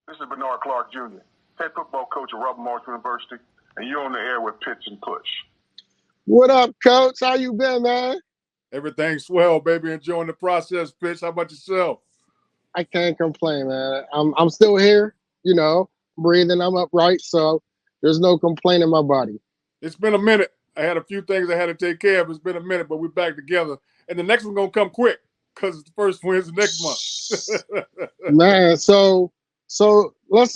This is Bernard Clark Jr., head football coach at Robert Morris University, and you're on the air with Pitts and Push. What up, Coach? How you been, man? Everything's swell, baby. Enjoying the process, Pitts. How about yourself? I can't complain, man. I'm still here, breathing. I'm upright, so there's no complaint in my body. It's been a minute. I had a few things I had to take care of. It's been a minute, but we're back together. And the next one's going to come quick because the first Wednesday next month. Man, so let's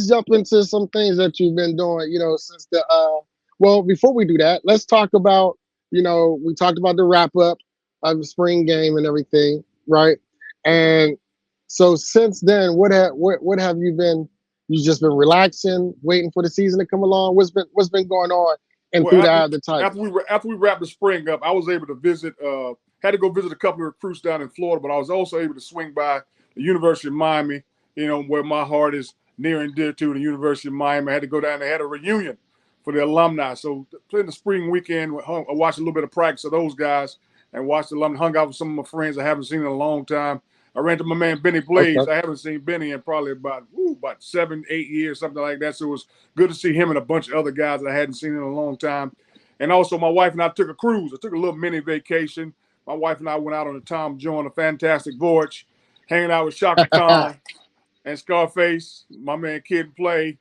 jump into some things that you've been doing, since well, before we do that, let's talk about, we talked about the wrap up of the spring game and everything, right? And so since then, what have you been? You just been relaxing, waiting for the season to come along. What's been going on through the eye of the tiger? After we wrapped the spring up, I was able to visit. Had to go visit a couple of recruits down in Florida, but I was also able to swing by the University of Miami. Where my heart is near and dear to, the University of Miami. I had to go down. They had a reunion for the alumni. So playing the spring weekend, I watched a little bit of practice of those guys and watched the alumni. Hung out with some of my friends I haven't seen in a long time. I ran to my man Benny Blaze. Okay. I haven't seen Benny in probably about 7-8 years, something like that. So it was good to see him and a bunch of other guys that I hadn't seen in a long time. And also my wife and I took a cruise. I took a little mini vacation. My wife and I went out on the Tom Jones, a fantastic voyage, hanging out with Shaka Khan and Scarface, my man Kid Play,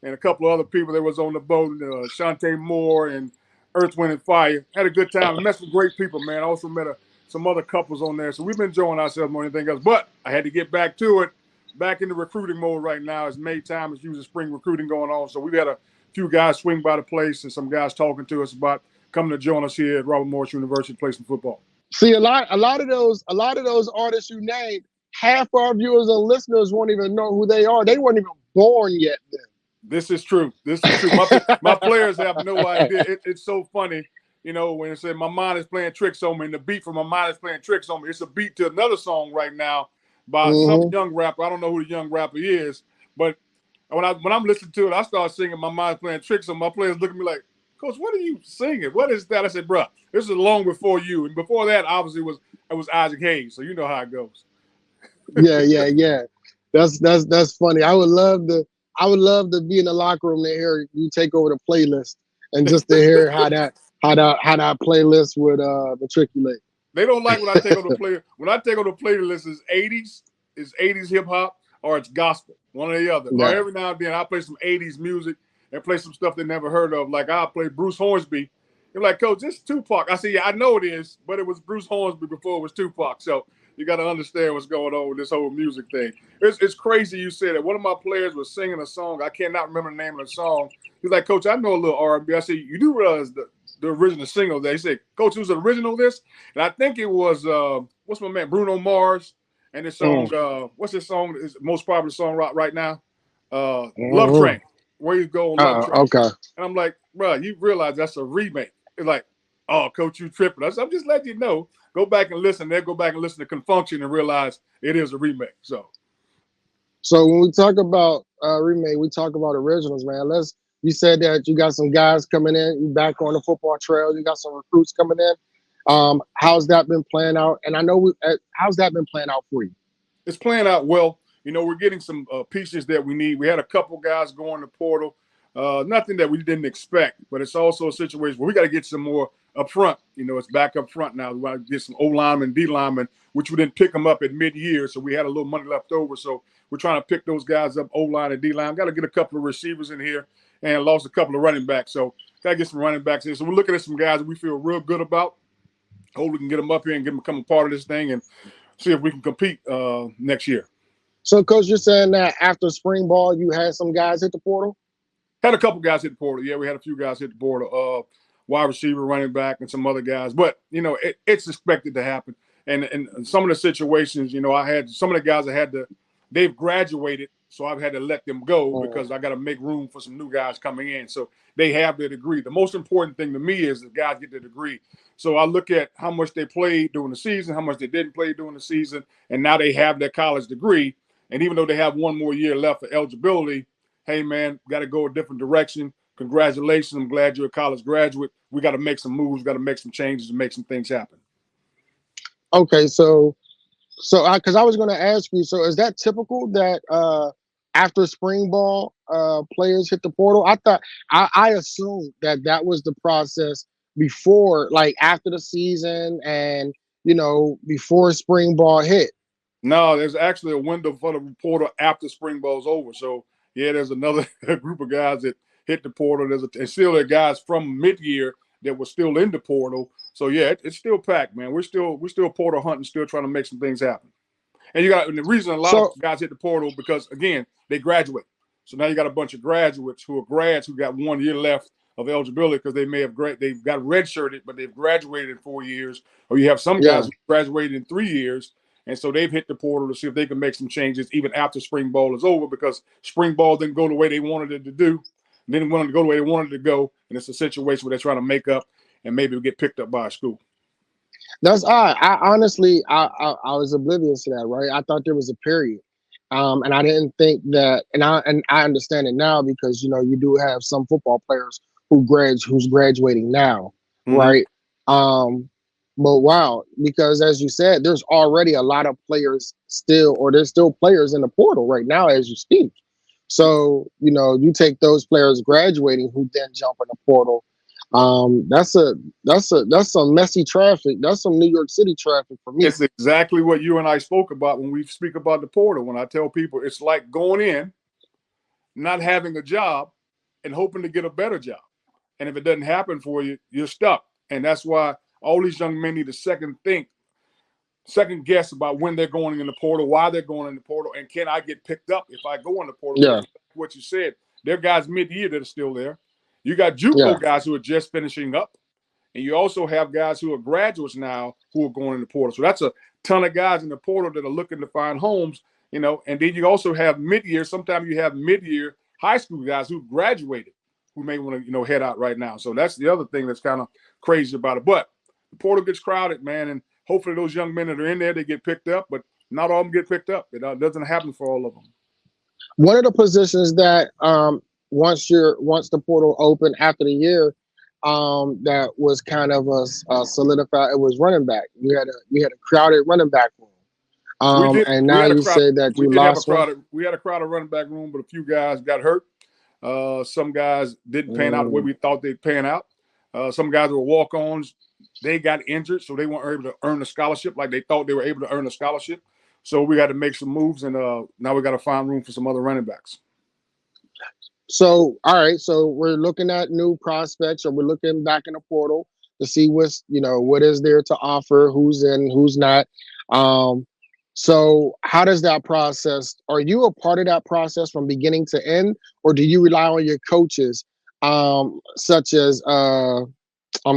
and a couple of other people that was on the boat, Shantae Moore and Earth, Wind, and Fire. Had a good time. I met some great people, man. I also met some other couples on there. So we've been enjoying ourselves more than anything else. But I had to get back to it, back into recruiting mode right now. It's May time. It's usually spring recruiting going on. So we've had a few guys swing by the place and some guys talking to us about coming to join us here at Robert Morris University to play some football. See, a lot of those artists you named, half our viewers and listeners won't even know who they are. They weren't even born yet then. This is true. My players have no idea. It's so funny, when it said my mind is playing tricks on me, and the beat from my mind is playing tricks on me. It's a beat to another song right now by some young rapper. I don't know who the young rapper is, but when I'm listening to it, I start singing my mind is playing tricks on me. My players look at me like, Coach, what are you singing? What is that? I said, bro, this is long before you. And before that, obviously, it was Isaac Hayes. So you know how it goes. Yeah. That's funny. I would love to be in the locker room to hear you take over the playlist and just to hear how that playlist would matriculate. They don't like when I take on the play. When I take on the playlist, it's 80s hip hop or it's gospel, one or the other. Yeah. Or every now and then I play some 80s music and play some stuff they never heard of. Like I'll play Bruce Hornsby. You're like, Coach, this is Tupac. I say, yeah, I know it is, but it was Bruce Hornsby before it was Tupac. So you got to understand what's going on with this whole music thing. It's crazy you said it. One of my players was singing a song. I cannot remember the name of the song. He's like, Coach, I know a little R&B. I said, you do realize the original single there. He said, Coach, who's the original of this? And I think it was, what's my man, Bruno Mars. And this song, what's this song? Is the most popular song right now? Love Train. Where You Go on Love Train. Okay. And I'm like, bro, you realize that's a remake. It's like, oh, Coach, you tripping. I'm just letting you know. Go back and listen. Then go back and listen to Confunction and realize it is a remake. So when we talk about remake, we talk about originals, man. You said that you got some guys coming in. You back on the football trail. You got some recruits coming in. How's that been playing out? And I know how's that been playing out for you? It's playing out well. We're getting some pieces that we need. We had a couple guys go in the portal. Nothing that we didn't expect, but it's also a situation where we got to get some more up front. It's back up front now. We want to get some O linemen, D linemen, which we didn't pick them up at mid-year, so we had a little money left over. So we're trying to pick those guys up, O line and D line. Got to get a couple of receivers in here and lost a couple of running backs. So got to get some running backs in. So we're looking at some guys that we feel real good about. Hope we can get them up here and get them become a part of this thing and see if we can compete next year. So, Coach, you're saying that after spring ball, you had some guys hit the portal? Had a couple guys hit the portal. Yeah, we had a few guys hit the portal. Wide receiver, running back, and some other guys. But, it's expected to happen. And some of the situations, I had some of the guys they've graduated, so I've had to let them go because I got to make room for some new guys coming in. So they have their degree. The most important thing to me is the guys get their degree. So I look at how much they played during the season, how much they didn't play during the season, and now they have their college degree. And even though they have one more year left for eligibility, hey, man, got to go a different direction. Congratulations. I'm glad you're a college graduate. We got to make some moves, got to make some changes and make some things happen. Okay, so because I was going to ask you, so is that typical that after spring ball, players hit the portal? I thought I assumed that was the process before, like after the season, and before spring ball hit. No, there's actually a window for the portal after spring ball's over. So yeah, there's another group of guys that hit the portal. And still there are guys from mid-year that were still in the portal. So yeah, it's still packed, man. We're still portal hunting, still trying to make some things happen. And the reason a lot of So guys hit the portal because again they graduate. So now you got a bunch of graduates who are grads who got 1 year left of eligibility because they've got redshirted, but they've graduated in 4 years. Or you have some yeah, guys who graduated in 3 years, and so they've hit the portal to see if they can make some changes even after spring ball is over because spring ball didn't go the way they wanted it to do, didn't want it to go the way they wanted it to go, and it's a situation where they're trying to make up and maybe get picked up by a school. that's odd. I honestly, I was oblivious to that. Right, I thought there was a period. And I didn't think that, and I understand it now because you do have some football players who's graduating now, Mm-hmm. right? But wow, because as you said, there's already a lot of players still, or there's still players in the portal right now as you speak. So you take those players graduating who then jump in the portal. That's some messy traffic. That's some New York City traffic for me. It's exactly what you and I spoke about when we speak about the portal. When I tell people it's like going in, not having a job, and hoping to get a better job. And if it doesn't happen for you, you're stuck. And that's why all these young men need to second guess about when they're going in the portal, why they're going in the portal, and can I get picked up if I go in the portal? Yeah, What you said, there are guys mid-year that are still there. You got yeah. JUCO guys who are just finishing up, and you also have guys who are graduates now who are going in the portal. So that's a ton of guys in the portal that are looking to find homes, and then you also have mid-year. Sometimes you have mid-year high school guys who graduated who may want to, head out right now. So that's the other thing that's kind of crazy about it. But the portal gets crowded, man, and hopefully those young men that are in there, they get picked up, but not all of them get picked up. It doesn't happen for all of them. One of the positions that once the portal opened after the year, that was kind of a solidified. It was running back. You had a crowded running back room. And now you say that you lost one. We had a crowded running back room, but a few guys got hurt. Some guys didn't pan out the way we thought they'd pan out. Some guys were walk-ons. They got injured, so they weren't able to earn a scholarship like they thought they were able to earn a scholarship. So we got to make some moves, and now we got to find room for some other running backs. So, all right. So we're looking at new prospects, or we're looking back in the portal to see what is there to offer, who's in, who's not. So how does that process? Are you a part of that process from beginning to end, or do you rely on your coaches, such as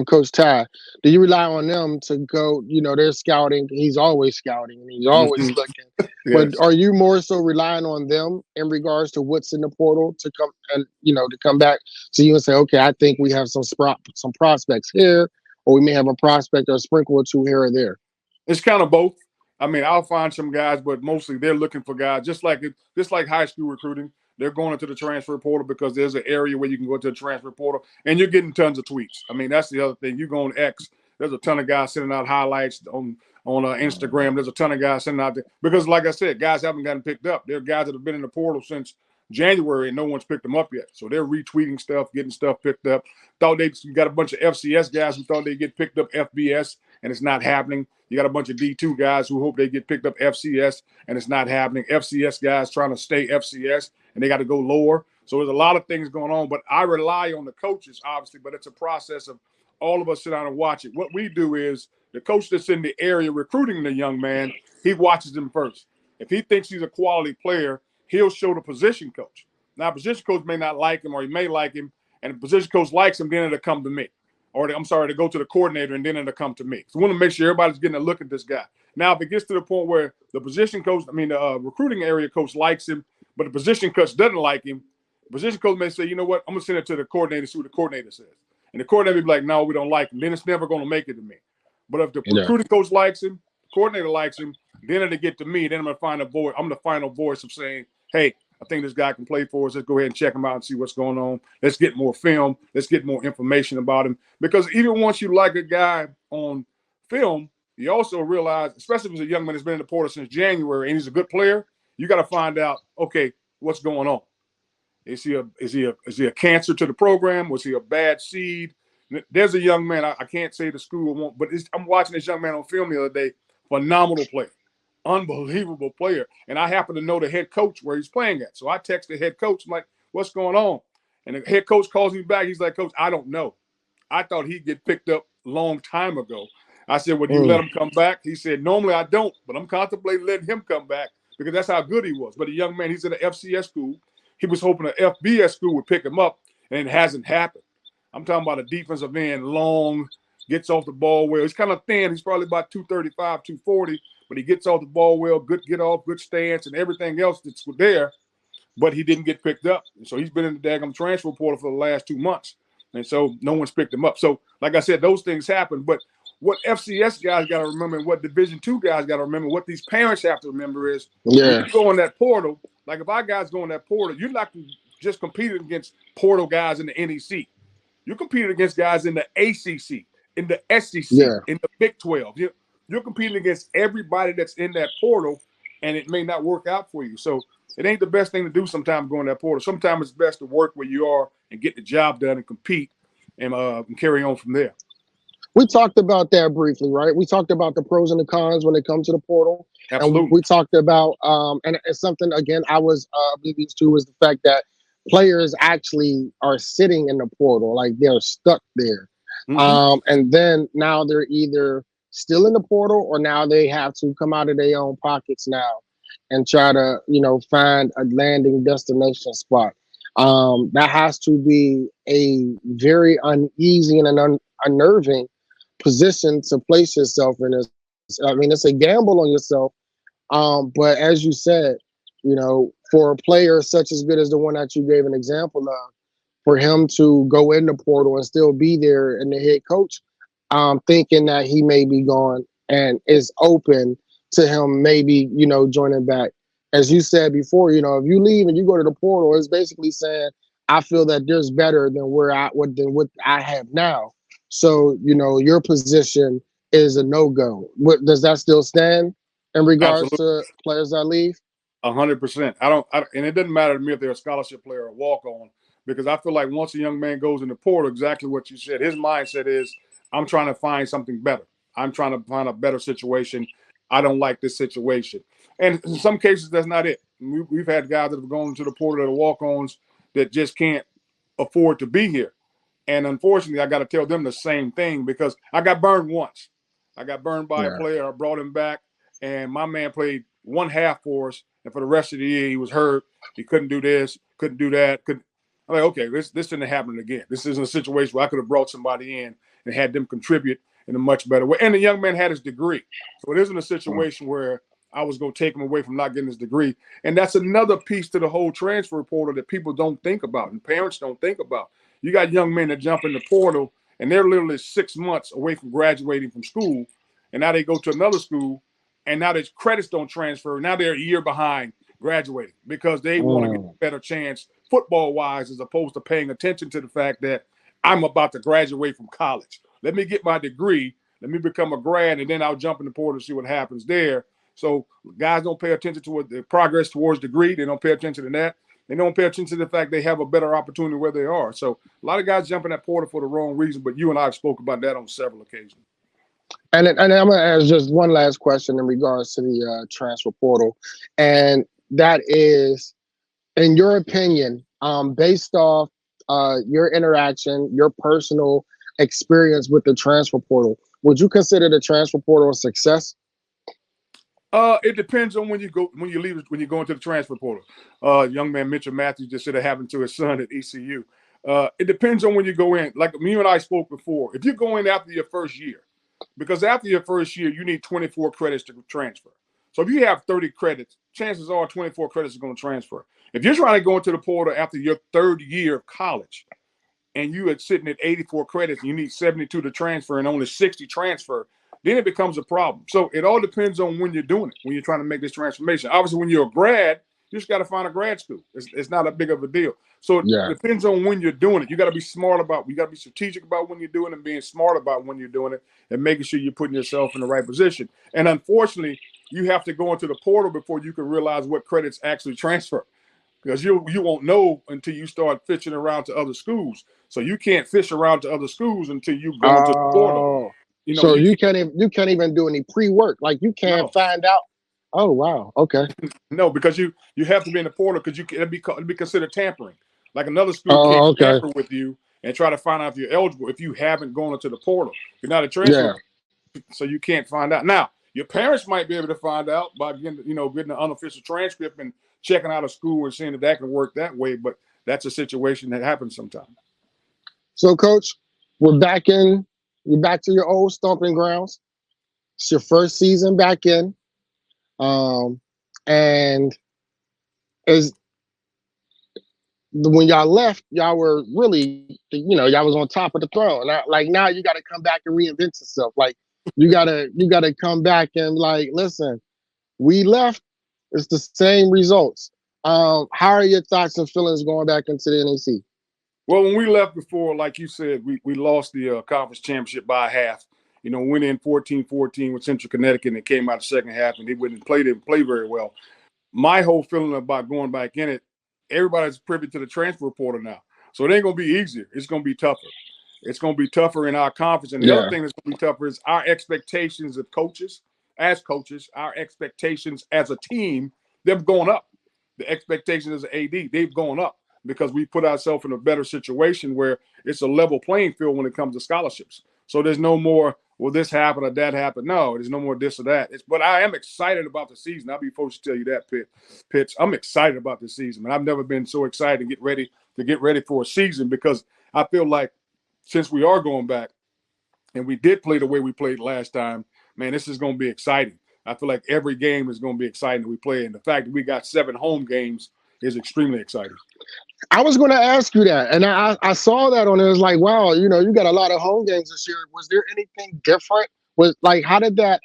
Coach Ty? Do you rely on them to go? They're scouting. He's always scouting and he's always looking. Yes. But are you more so relying on them in regards to what's in the portal to come and to come back to you and say, okay, I think we have some prospects here, or we may have a prospect or a sprinkle or two here or there? It's kind of both. I mean, I'll find some guys, but mostly they're looking for guys just like high school recruiting. They're going into the transfer portal because there's an area where you can go to the transfer portal and you're getting tons of tweets. I mean, that's the other thing. You go on X, there's a ton of guys sending out highlights on Instagram. There's a ton of guys sending out there because, like I said, guys haven't gotten picked up. There are guys that have been in the portal since January and no one's picked them up yet. So they're retweeting stuff, getting stuff picked up. You got a bunch of FCS guys who thought they'd get picked up FBS, and it's not happening. You got a bunch of D2 guys who hope they get picked up FCS, and it's not happening. FCS guys trying to stay FCS, and they got to go lower. So there's a lot of things going on, but I rely on the coaches, obviously, but it's a process of all of us sit down and watch it. What we do is the coach that's in the area recruiting the young man, he watches him first. If he thinks he's a quality player, he'll show the position coach. Now, position coach may not like him, or he may like him, and the position coach likes him, then it'll come to me. Or to go to the coordinator, and then it'll come to me. So we want to make sure everybody's getting a look at this guy. Now, if it gets to the point where the recruiting area coach likes him, but the position coach doesn't like him, the position coach may say, you know what, I'm going to send it to the coordinator, see what the coordinator says. And the coordinator will be like, no, we don't like him. Then it's never going to make it to me. But if the recruiting coach likes him, the coordinator likes him, then it'll get to me. Then I'm going to find I'm the final voice of saying, hey, I think this guy can play for us. Let's go ahead and check him out and see what's going on. Let's get more film. Let's get more information about him. Because even once you like a guy on film, you also realize, especially if it's a young man that's been in the portal since January and he's a good player, you got to find out, okay, what's going on. Is he a cancer to the program? Was he a bad seed? There's a young man. I can't say the school won't, but I'm watching this young man on film the other day. Phenomenal player, unbelievable player. And I happen to know the head coach where he's playing at. So I text the head coach. I'm like, "What's going on?" And the head coach calls me back. He's like, "Coach, I don't know. I thought he'd get picked up a long time ago." I said, "Would you let him come back?" He said, "Normally I don't, but I'm contemplating letting him come back because that's how good he was." But a young man, he's in an FCS school. He was hoping an FBS school would pick him up, and it hasn't happened. I'm talking about a defensive end, long, gets off the ball well. He's kind of thin. He's probably about 235, 240, but he gets off the ball well, good get off, good stance, and everything else that's there. But he didn't get picked up. And so he's been in the daggum transfer portal for the last 2 months. And so no one's picked him up. So, like I said, those things happen. But what FCS guys got to remember and what Division II guys got to remember, what these parents have to remember is when you go in that portal, like if our guys go in that portal, you're not just competing against portal guys in the NEC. You're competing against guys in the ACC, in the SEC, in the Big 12. You're competing against everybody that's in that portal, and it may not work out for you. So it ain't the best thing to do sometimes going that portal. Sometimes it's best to work where you are and get the job done and compete and carry on from there. We talked about that briefly, right? We talked about the pros and the cons when it comes to the portal. Absolutely. And we talked about, and it's something, again, I was oblivious to, was the fact that players actually are sitting in the portal, like they're stuck there. And then now they're either still in the portal or now they have to come out of their own pockets now and try to, find a landing destination spot. That has to be a very uneasy and unnerving position to place yourself in. It's a gamble on yourself. But as you said, for a player such as good as the one that you gave an example of, for him to go in the portal and still be there, and the head coach thinking that he may be gone and is open to him maybe, joining back. As you said before, if you leave and you go to the portal, it's basically saying, I feel that there's better than what I have now. So, your position is a no-go. Does that still stand in regards to players that leave? 100%. And it doesn't matter to me if they're a scholarship player or a walk-on, because I feel like once a young man goes in the portal, exactly what you said, his mindset is, I'm trying to find something better. I'm trying to find a better situation. I don't like this situation. And in some cases, that's not it. We've had guys that have gone into the portal that are walk-ons that just can't afford to be here. And unfortunately, I got to tell them the same thing, because I got burned once. I got burned by a player. I brought him back, and my man played one half for us. And for the rest of the year, he was hurt. He couldn't do this, couldn't do that. I'm like, okay, this isn't happening again. This isn't a situation where I could have brought somebody in and had them contribute in a much better way. And the young man had his degree. So it isn't a situation where I was going to take him away from not getting his degree. And that's another piece to the whole transfer portal that people don't think about and parents don't think about. You got young men that jump in the portal, and they're literally 6 months away from graduating from school, and now they go to another school, and now their credits don't transfer. Now they're a year behind graduating because they want to get a better chance football-wise, as opposed to paying attention to the fact that I'm about to graduate from college. Let me get my degree. Let me become a grad, and then I'll jump in the portal and see what happens there. So guys don't pay attention to the progress towards degree. They don't pay attention to that. They don't pay attention to the fact they have a better opportunity where they are. So a lot of guys jump in that portal for the wrong reason, but you and I have spoke about that on several occasions. And I'm going to ask just one last question in regards to the transfer portal. And that is, in your opinion, based off your interaction, your personal experience with the transfer portal, would you consider the transfer portal a success? It depends on when you go into the transfer portal. Young man Mitchell Matthews just said it happened to his son at ECU. It depends on when you go in. Like me and I spoke before. If you go in after your first year, because after your first year, you need 24 credits to transfer. So if you have 30 credits, chances are 24 credits are going to transfer. If you're trying to go into the portal after your third year of college, and you are sitting at 84 credits, and you need 72 to transfer, and only 60 transfer, then it becomes a problem. So it all depends on when you're doing it, when you're trying to make this transformation. Obviously, when you're a grad, you just got to find a grad school. It's not a big of a deal. So it depends on when you're doing it. You got to be smart about, you got to be strategic about when you're doing it, and being smart about when you're doing it, and making sure you're putting yourself in the right position. And unfortunately, you have to go into the portal before you can realize what credits actually transfer. because you won't know until you start fishing around to other schools. So you can't fish around to other schools until you go into the portal. Oh, You know, so you can't even do any pre-work. Like you can't no, find out. Oh wow. Okay. no, because you have to be in the portal because it'd be considered tampering. Like another school can't Oh okay. tamper with you and try to find out if you're eligible if you haven't gone into the portal. You're not a transfer, Yeah. so you can't find out. Now, your parents might be able to find out by getting an unofficial transcript and checking out a school and seeing if that can work that way. But that's a situation that happens sometimes. So coach, we're back in. You're back to your old stomping grounds. It's your first season back in. And is when y'all left, y'all were really, y'all was on top of the throne. Like now you got to come back and reinvent yourself. Like you gotta come back and like, listen, we left. It's the same results. How are your thoughts and feelings going back into the NEC? Well, when we left before, like you said, we lost the conference championship by half. Went in 14-14 with Central Connecticut and came out the second half and they didn't play very well. My whole feeling about going back in it, everybody's privy to the transfer portal now. So it ain't going to be easier. It's going to be tougher. It's going to be tougher in our conference. And the other thing that's going to be tougher is our expectations of coaches, our expectations as a team, they've gone up. The expectations as an AD, they've gone up because we put ourselves in a better situation where it's a level playing field when it comes to scholarships. So there's no more, well, this happened or that happened. No, there's no more this or that. But I am excited about the season. I'll be forced to tell you that, Pitts. I'm excited about the season, man. I've never been so excited to get ready for a season because I feel like since we are going back and we did play the way we played last time, man, this is going to be exciting. I feel like every game is going to be exciting that we play. And the fact that we got 7 home games is extremely exciting. I was going to ask you that, and I saw that on it. It was like, wow, you got a lot of home games this year. Was there anything different? Was like, how did that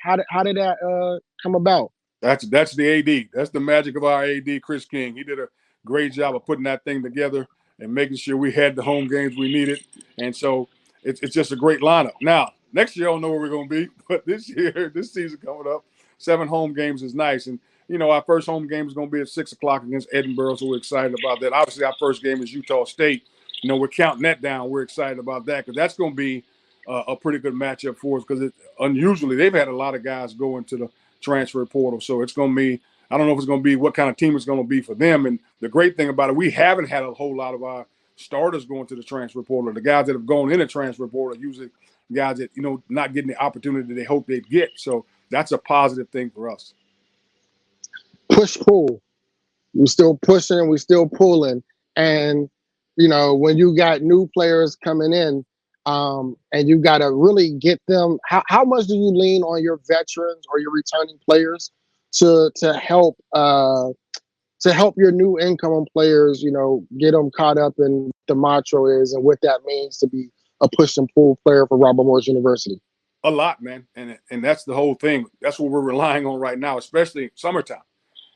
come about? That's the AD. That's the magic of our AD, Chris King. He did a great job of putting that thing together and making sure we had the home games we needed. And so it's just a great lineup. Now, next year I don't know where we're going to be, but this season coming up, 7 home games is nice. And our first home game is going to be at 6 o'clock against Edinburgh, so we're excited about that. Obviously, our first game is Utah State. We're counting that down. We're excited about that because that's going to be a pretty good matchup for us because unusually they've had a lot of guys go into the transfer portal. So it's going to be, I don't know if it's going to be what kind of team it's going to be for them. And the great thing about it, we haven't had a whole lot of our starters going to the transfer portal. The guys that have gone in the transfer portal are usually guys that, not getting the opportunity they hope they'd get. So that's a positive thing for us. Push-pull. We're still pushing, we're still pulling. And, when you got new players coming in, and you got to really get them, how much do you lean on your veterans or your returning players to help your new incoming players, get them caught up in what the mantra is and what that means to be a push and pull player for Robert Morris University? A lot, man. And that's the whole thing. That's what we're relying on right now, especially summertime.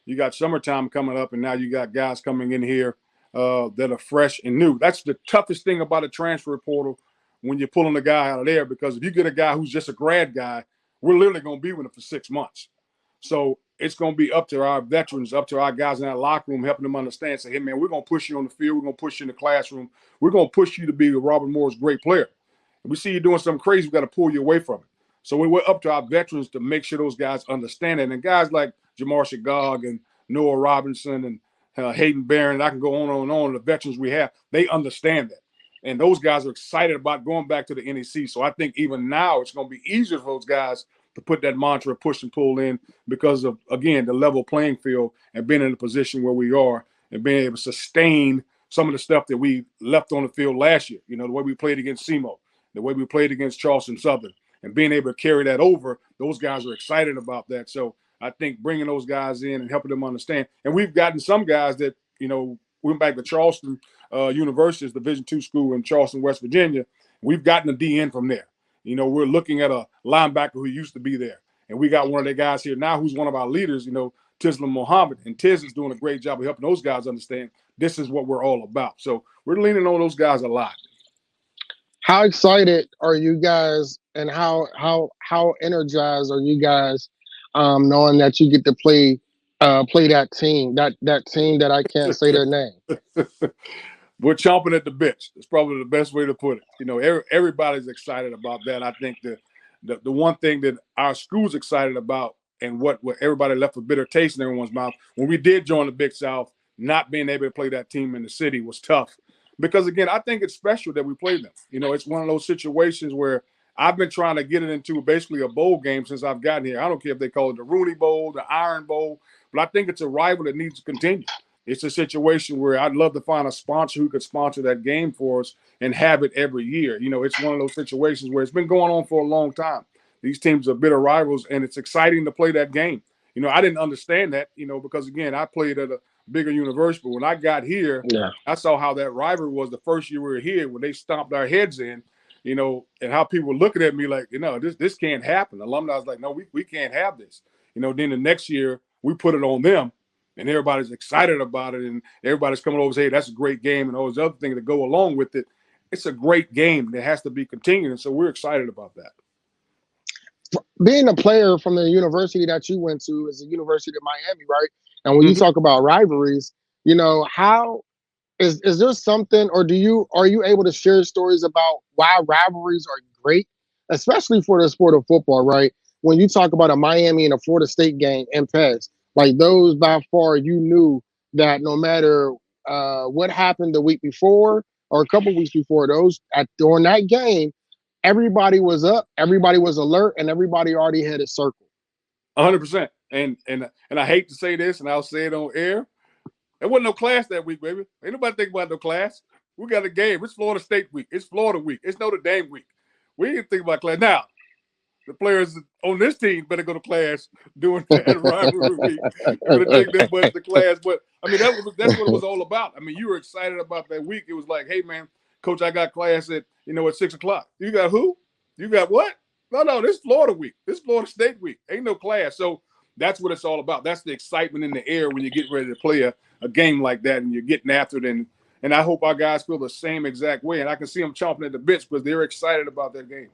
You got summertime coming up, and now you got guys coming in here that are fresh and new. That's the toughest thing about a transfer portal when you're pulling a guy out of there, because if you get a guy who's just a grad guy, we're literally going to be with him for 6 months. So it's going to be up to our veterans, up to our guys in that locker room, helping them understand, say, hey, man, we're going to push you on the field. We're going to push you in the classroom. We're going to push you to be a Robert Morris great player. If we see you doing something crazy, we've got to pull you away from it. So we're up to our veterans to make sure those guys understand it. And guys like Jamar Shagog and Noah Robinson and Hayden Barron, and I can go on and on, the veterans we have, they understand that. And those guys are excited about going back to the NEC. So I think even now it's going to be easier for those guys to put that mantra, push and pull in because of, again, the level playing field and being in a position where we are and being able to sustain some of the stuff that we left on the field last year. The way we played against SEMO, the way we played against Charleston Southern, and being able to carry that over, those guys are excited about that. So I think bringing those guys in and helping them understand. And we've gotten some guys that, went back to Charleston University's Division II school in Charleston, West Virginia. We've gotten a DN from there. We're looking at a linebacker who used to be there. And we got one of their guys here now who's one of our leaders, Tislam Mohammed. And Tiz is doing a great job of helping those guys understand this is what we're all about. So we're leaning on those guys a lot. How excited are you guys, and how energized are you guys knowing that you get to play play that team, that team that I can't say their name. We're chomping at the bits. It's probably the best way to put it. You know, everybody's excited about that. I think the one thing that our school's excited about, and what everybody left a bitter taste in everyone's mouth when we did join the Big South, not being able to play that team in the city was tough. Because again, I think it's special that we played them. You know, it's one of those situations where I've been trying to get it into basically a bowl game since I've gotten here. I don't care if they call it the Rooney Bowl, the Iron Bowl, but I think it's a rival that needs to continue. It's a situation where I'd love to find a sponsor who could sponsor that game for us and have it every year. You know, it's one of those situations where it's been going on for a long time. These teams are bitter rivals, and it's exciting to play that game. You know, I didn't understand that, you know, because, again, I played at a bigger university. But when I got here, I saw how that rivalry was the first year we were here when they stomped our heads in, you know, and how people were looking at me like, you know, this can't happen. Alumni was like, no, we can't have this. You know, then the next year we put it on them, and everybody's excited about it, and everybody's coming over and saying, hey, that's a great game, and all those other things that go along with it. It's a great game that has to be continued, and so we're excited about that. Being a player from the university that you went to is the University of Miami, right? And when you talk about rivalries, you know, how is there something, or are you able to share stories about why rivalries are great, especially for the sport of football, right? When you talk about a Miami and a Florida State game and pass, like those by far, you knew that no matter what happened the week before or a couple weeks before, during that game, everybody was up, everybody was alert, and everybody already had it circled. 100%. And I hate to say this, and I'll say it on air. There wasn't no class that week, baby. Ain't nobody think about no class. We got a game. It's Florida State week. It's Florida week. It's Notre Dame week. We didn't think about class. Now, the players on this team better go to class during that rivalry week. Better take their butts to class. But, I mean, that's what it was all about. I mean, you were excited about that week. It was like, hey, man, Coach, I got class at 6 o'clock. You got who? You got what? No, this is Florida week. This is Florida State week. Ain't no class. So that's what it's all about. That's the excitement in the air when you get ready to play a game like that and you're getting after it. And I hope our guys feel the same exact way. And I can see them chomping at the bits because they're excited about that game.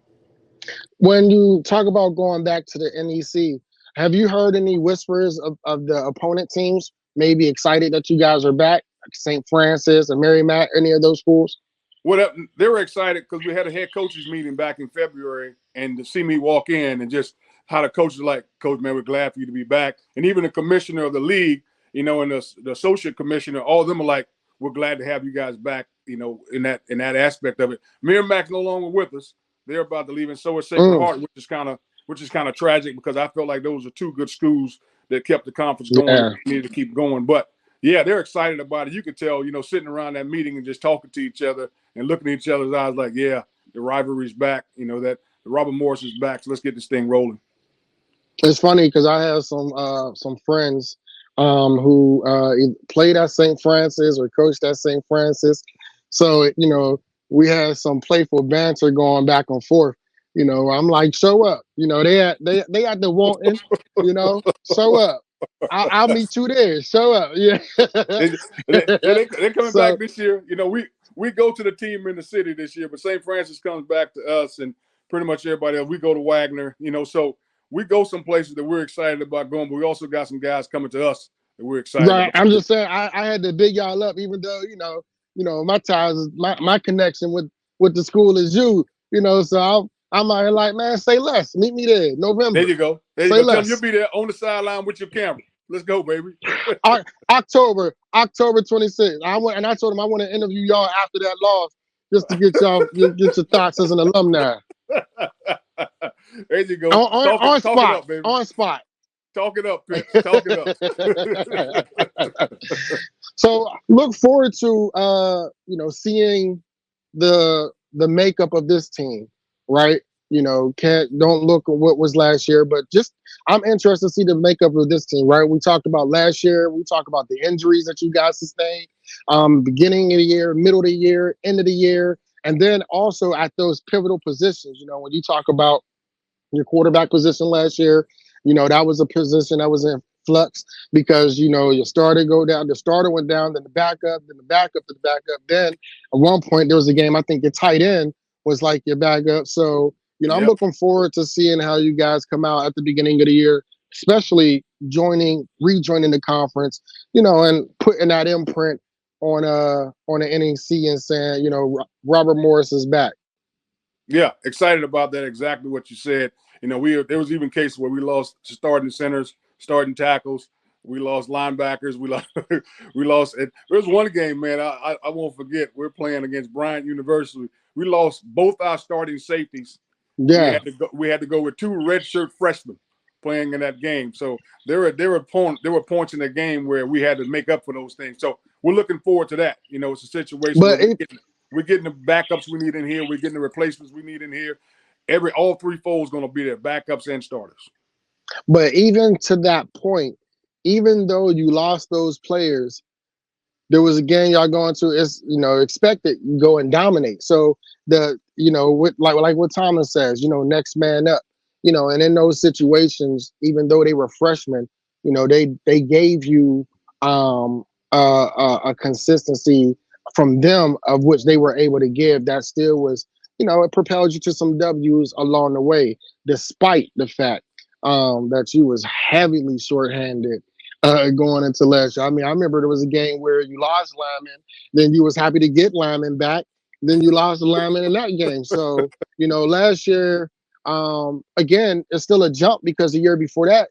When you talk about going back to the NEC, have you heard any whispers of the opponent teams maybe excited that you guys are back, like St. Francis or Merrimack, any of those schools? Well, they were excited because we had a head coaches meeting back in February, and to see me walk in and just how the coaches are like, Coach, man, we're glad for you to be back. And even the commissioner of the league, and the associate commissioner, all of them are like, we're glad to have you guys back, in that aspect of it. Merrimack's no longer with us. They're about to leave, and so is Sacred Heart, which is kind of tragic because I felt like those are two good schools that kept the conference going. Yeah. Needed to keep going. But yeah, they're excited about it. You could tell, sitting around that meeting and just talking to each other and looking at each other's eyes like, yeah, the rivalry's back, that Robert Morris is back. So let's get this thing rolling. It's funny because I have some friends who played at St. Francis or coached at St. Francis. So, we had some playful banter going back and forth. I'm like, show up. They had the wanting, show up. I'll meet you there. Show up. Yeah. They're coming back this year. We go to the team in the city this year, but St. Francis comes back to us and pretty much everybody else. We go to Wagner, so we go some places that we're excited about going, but we also got some guys coming to us that we're excited about. I'm just saying I had to big y'all up, even though, my ties, my connection with the school is you, so I'm out here like, man, say less. Meet me there, November. There you go. Say less. You'll be there on the sideline with your camera. Let's go, baby. October 26th. I told him I want to interview y'all after that loss just to get get your thoughts as an alumni. There you go. On spot. It up, baby. On spot. Talk it up, Pitts. Talk it up. So look forward to seeing the makeup of this team, right? Don't look at what was last year, but just I'm interested to see the makeup of this team, right? We talked about last year. We talked about the injuries that you guys sustained, beginning of the year, middle of the year, end of the year, and then also at those pivotal positions. When you talk about your quarterback position last year, that was a position that was in flux because, your starter go down, the starter went down, then the backup, then the backup, then the backup. Then at one point there was a game, I think your tight end was like your backup. So, I'm looking forward to seeing how you guys come out at the beginning of the year, especially rejoining the conference, and putting that imprint on the NEC and saying, Robert Morris is back. Yeah, excited about that. Exactly what you said. There was even cases where we lost starting centers, starting tackles. We lost linebackers. We lost. There was one game, man. I won't forget. We're playing against Bryant University. We lost both our starting safeties. Yeah. We had to go with 2 redshirt freshmen playing in that game. So there were points in the game where we had to make up for those things. So we're looking forward to that. It's a situation where we're getting the backups we need in here. We're getting the replacements we need in here. All 3 folds going to be there, backups and starters. But even to that point, even though you lost those players, there was a game y'all going to. It's expected you go and dominate. So like what Thomas says, next man up. And in those situations, even though they were freshmen, they gave you a consistency from them of which they were able to give. That still was, it propelled you to some W's along the way, despite the fact that you was heavily shorthanded going into last year. I mean, I remember there was a game where you lost linemen, then you was happy to get linemen back, then you lost the linemen in that game. So, last year, again, it's still a jump because the year before that,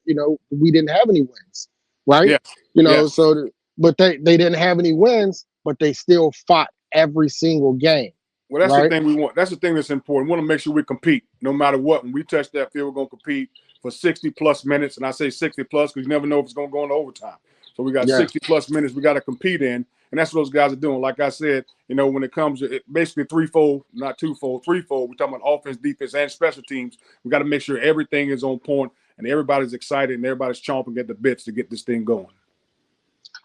we didn't have any wins, right? Yeah. So, but they didn't have any wins, but they still fought every single game. Well, that's right? the thing we want. That's the thing that's important. We want to make sure we compete no matter what. When we touch that field, we're going to compete for 60-plus minutes. And I say 60-plus because you never know if it's going to go into overtime. So we got 60-plus minutes we got to compete in. And that's what those guys are doing. Like I said, when it comes to basically threefold, not twofold, threefold, we're talking about offense, defense, and special teams. We got to make sure everything is on point and everybody's excited and everybody's chomping at the bits to get this thing going.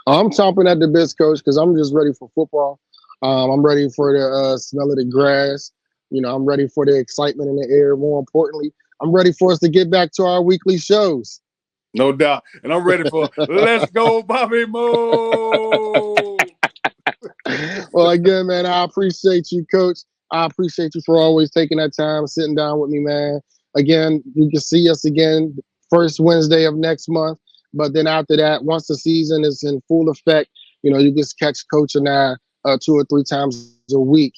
I'm chomping at the bits, Coach, because I'm just ready for football. I'm ready for the smell of the grass. I'm ready for the excitement in the air. More importantly, I'm ready for us to get back to our weekly shows. No doubt. And I'm ready for Let's Go Bobby Moe. Well, again, man, I appreciate you, Coach. I appreciate you for always taking that time, sitting down with me, man. Again, you can see us again first Wednesday of next month. But then after that, once the season is in full effect, you just catch Coach and I 2 or 3 times a week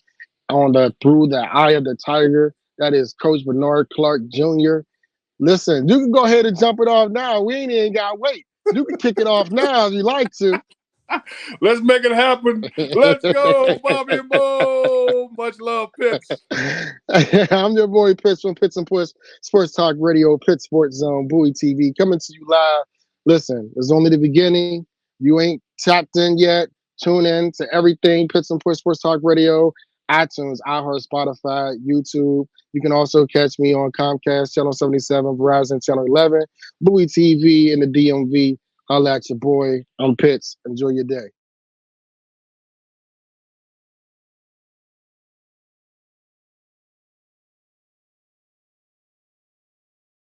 through the eye of the tiger. That is Coach Bernard Clark Jr. Listen, you can go ahead and jump it off now. We ain't even got to wait. You can kick it off now if you like to. Let's make it happen. Let's go, Bobby Moe. Much love, Pitts. I'm your boy Pitts from Pitts and Push Sports Talk Radio, Pitt Sports Zone, Bowie TV, coming to you live. Listen, it's only the beginning. You ain't tapped in yet. Tune in to everything Pitts and Push Sports Talk Radio, iTunes, iHeart, Spotify, YouTube. You can also catch me on Comcast Channel 77, Verizon Channel 11, Bowie TV, and the DMV. Holla at your boy. I'm Pitts. Enjoy your day.